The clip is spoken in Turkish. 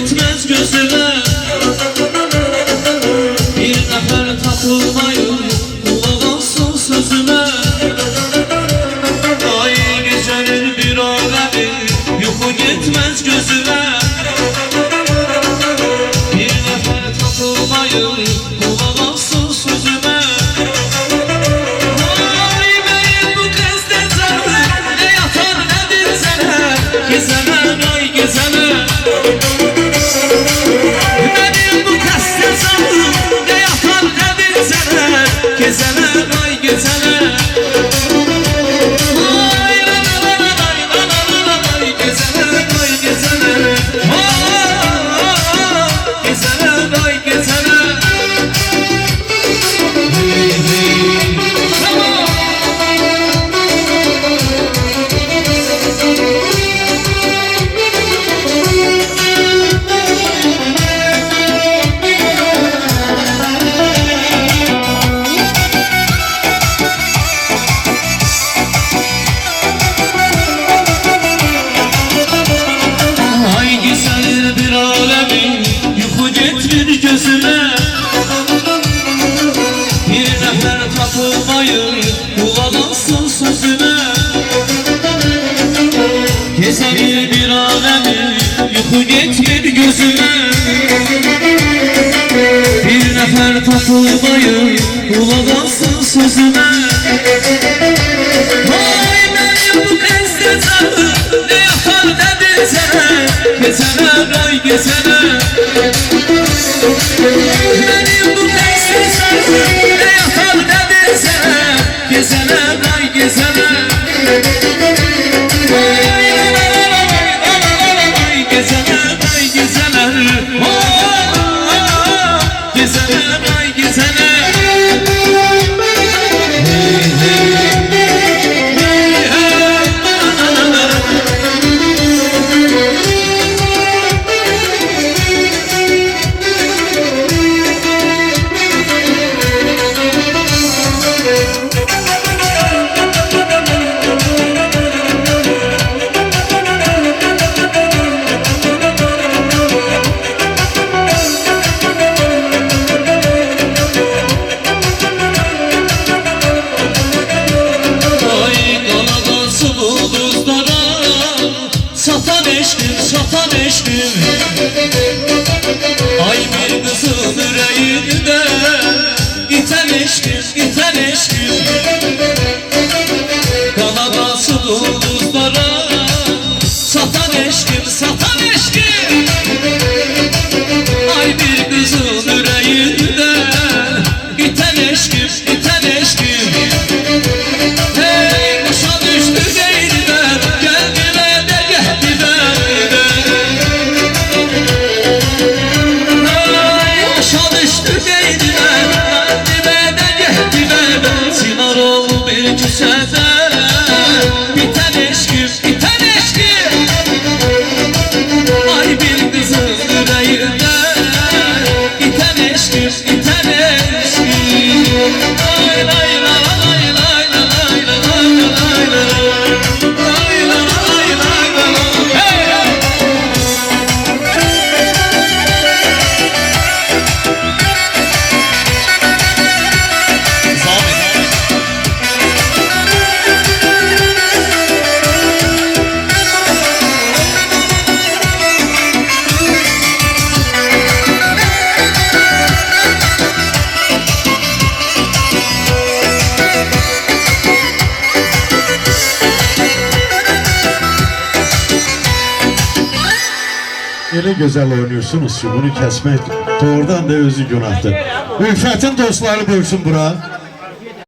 yetmez gözüme. Bir nefer tapılmayın, kulak alsın sözüme. Ay gecenin bir alemi, yuhu yetmez gözüme. Bir nefer tapılmayın, kulak alsın sözüme. Ay benim bu kızdan canım, ne yatar ne bilseler. Gezemen ay gezemen. Benim bu kızdan canım, ne yatar ne bilseler. Gezemen ay gezemen. Ay la la la la la la la la la. Gezemen ay gezemen. Gezemen ay gezemen. Hey hey. Tamam. Ay güzel bir alemin yuhu getirir gözüme. Bir nefer tapılmayın, kulak alsın sözüme. Güzel bir alemin yuhu getirir gözüme. Bir nefer tapılmayın, kulak alsın sözüme. Vay benim bu kızda canım, ne yapar ne bilseler. Gezene ay gezene. Benim bu kızda canım, ne yapar ne bilseler. Gezene ay gezene. Vay la la la la la la la la. Gezene ay gezene. Gezene ay gezene. Hey hey. Satan eşkim. Ay bir kızın yüreğinde iten eşkim, iten eşkim. Kanadası bulduzlara satan eşkim, satan eşkim. Ay bir kızın yüreğinde iten eşkim, iten eşkim. Hey başa düştü değiller, geldiler de geldiler. Biten eşkim, biten eşkim. Ay bir kızın yüreğinde biten eşkim, biten eşkim. Lay lay la lay lay la lay la lay la lay la lay la lay lay la lay. Hey! Öyle güzel oynuyorsunuz ki bunu kesmek doğrudan da özü günahtır. Ülfetin dostları buyursun bura.